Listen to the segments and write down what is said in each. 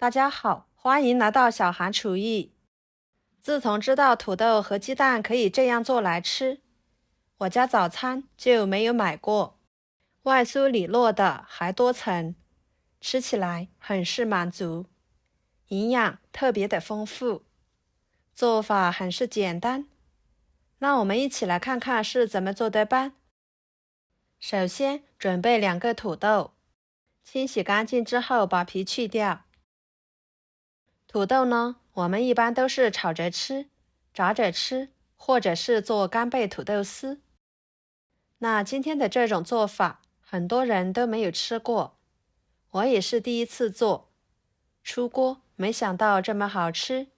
大家好，欢迎来到小韩厨艺。自从知道土豆和鸡蛋可以这样做来吃，我家早餐就没有买过。外酥里糯的，还多层，吃起来很是满足，营养特别的丰富，做法很是简单。那我们一起来看看是怎么做的吧。首先准备2个土豆，清洗干净之后把皮去掉。土豆呢，我们一般都是炒着吃、炸着吃，或者是做干贝土豆丝。那今天的这种做法，很多人都没有吃过，我也是第一次做。出锅没想到这么好吃。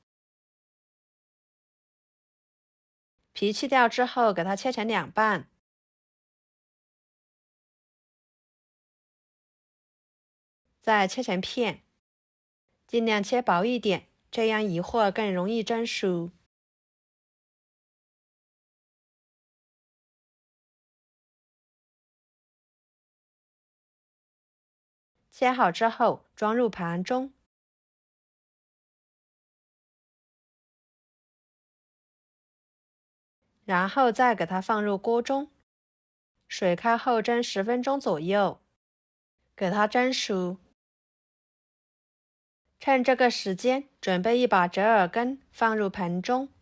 皮去掉之后，给它切成2半，再切成片，尽量切薄一点，这样一会儿更容易蒸熟。切好之后，装入盘中，然后再给它放入锅中，水开后蒸10分钟左右，给它蒸熟。趁这个时间，准备一把折耳根放入盆中，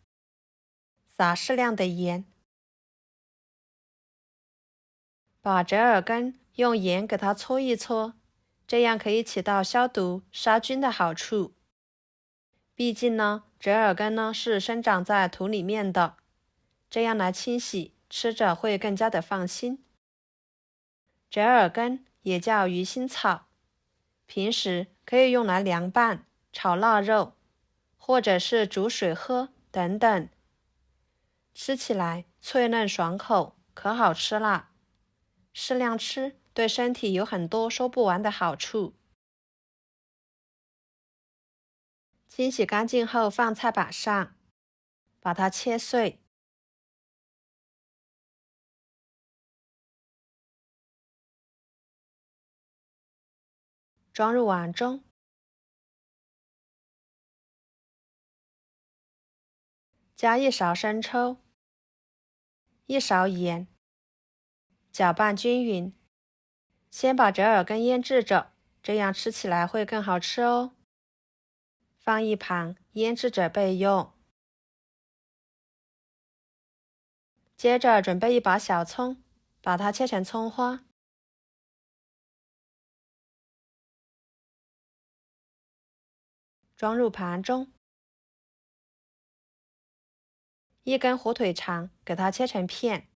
撒适量的盐，把折耳根用盐给它搓一搓，这样可以起到消毒杀菌的好处。毕竟呢，折耳根呢是生长在土里面的，这样来清洗，吃着会更加的放心。折耳根也叫鱼腥草，平时可以用来凉拌、炒腊肉，或者是煮水喝等等，吃起来脆嫩爽口，可好吃啦！适量吃，对身体有很多说不完的好处。清洗干净后放菜板上，把它切碎，装入碗中，加1勺生抽，1勺盐，搅拌均匀。先把折耳根腌制着，这样吃起来会更好吃哦。放一旁腌制着备用。接着准备一把小葱，把它切成葱花，装入盘中。1根火腿肠，给它切成片，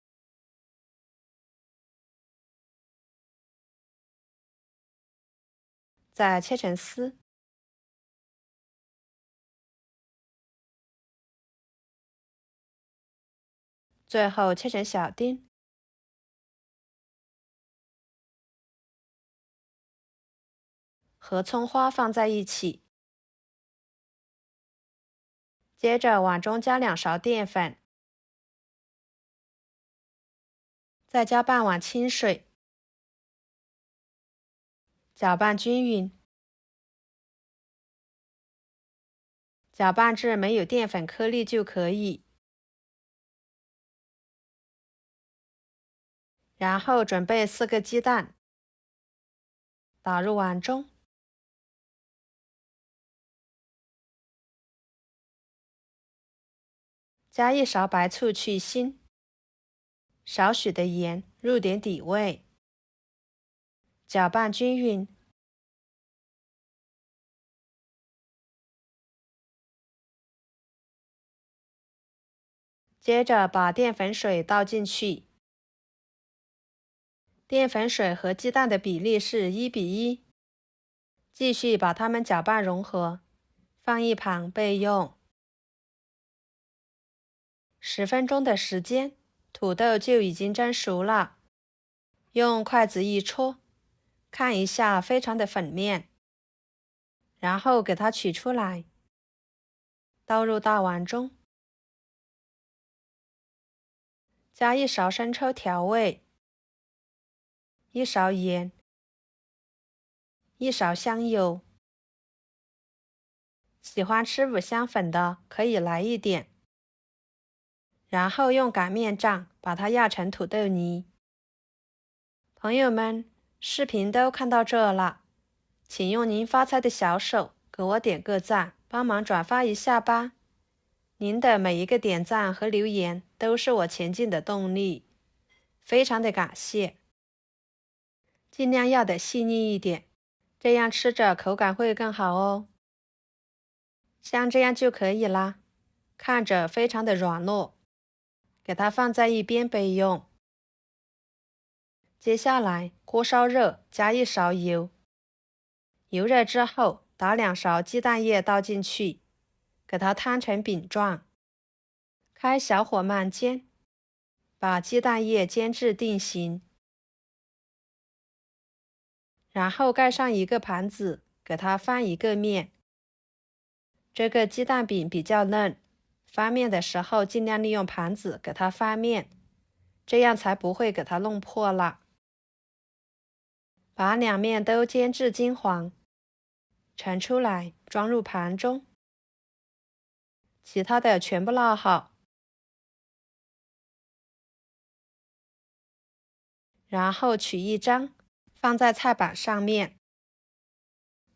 再切成丝。最后切成小丁，和葱花放在一起。接着碗中加2勺淀粉，再加半碗清水，搅拌均匀，搅拌至没有淀粉颗粒就可以。然后准备4个鸡蛋，打入碗中，加1勺白醋去腥，少许的盐入点底味，搅拌均匀。接着把淀粉水倒进去，淀粉水和鸡蛋的比例是1:1，继续把它们搅拌融合，放一旁备用。10分钟的时间，土豆就已经蒸熟了。用筷子一戳，看一下非常的粉面，然后给它取出来，倒入大碗中，加1勺生抽调味，1勺盐，1勺香油，喜欢吃五香粉的可以来一点。然后用擀面杖把它压成土豆泥。朋友们，视频都看到这了，请用您发财的小手给我点个赞，帮忙转发一下吧。您的每一个点赞和留言都是我前进的动力，非常的感谢。尽量要得细腻一点，这样吃着口感会更好哦。像这样就可以啦，看着非常的软糯，给它放在一边备用。接下来锅烧热，加1勺油，油热之后打2勺鸡蛋液倒进去，给它摊成饼状，开小火慢煎，把鸡蛋液煎至定型。然后盖上一个盘子，给它翻一个面。这个鸡蛋饼比较嫩，翻面的时候尽量利用盘子给它翻面，这样才不会给它弄破了。把2面都煎至金黄，盛出来装入盘中。其他的全部烙好，然后取一张放在菜板上面，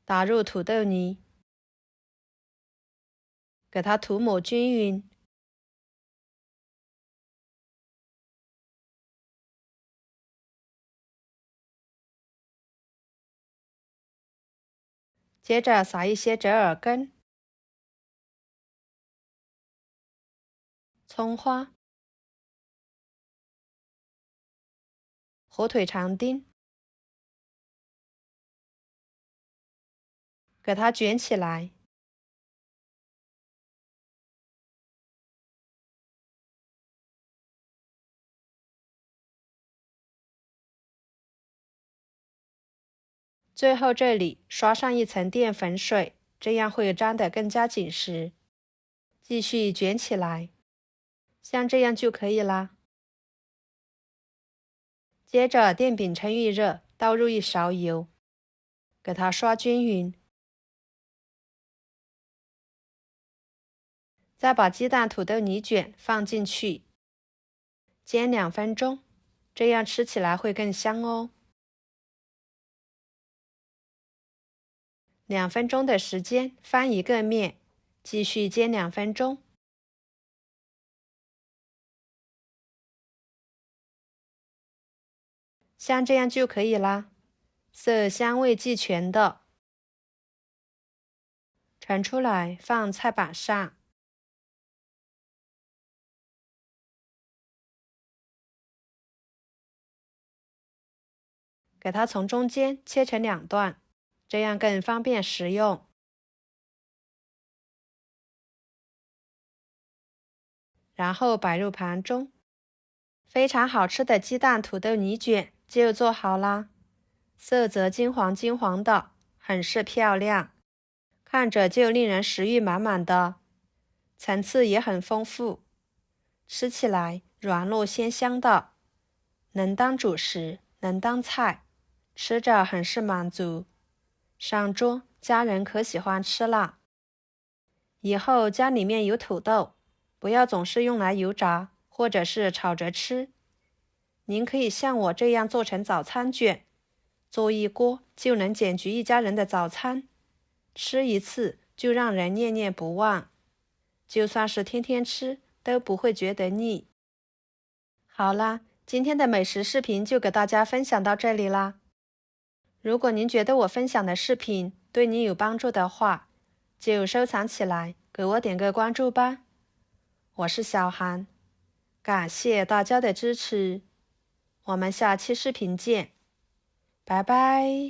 打入土豆泥，给它涂抹均匀。接着撒一些折耳根、葱花、火腿肠丁，给它卷起来。最后这里刷上一层淀粉水，这样会粘得更加紧实。继续卷起来，像这样就可以啦。接着电饼趁预热，倒入1勺油，给它刷均匀。再把鸡蛋土豆泥卷放进去，煎2分钟，这样吃起来会更香哦。2分钟的时间，翻一个面，继续煎2分钟。像这样就可以啦，色香味俱全的。盛出来放菜板上。给它从中间切成2段，这样更方便食用。然后摆入盘中，非常好吃的鸡蛋土豆泥卷就做好啦，色泽金黄金黄的，很是漂亮，看着就令人食欲满满的，层次也很丰富，吃起来软糯鲜香的，能当主食，能当菜，吃着很是满足。上桌家人可喜欢吃了。以后家里面有土豆，不要总是用来油炸或者是炒着吃，您可以像我这样做成早餐卷，做一锅就能解决一家人的早餐，吃一次就让人念念不忘，就算是天天吃都不会觉得腻。好啦，今天的美食视频就给大家分享到这里啦。如果您觉得我分享的视频对你有帮助的话，就收藏起来，给我点个关注吧。我是小韩，感谢大家的支持，我们下期视频见，拜拜。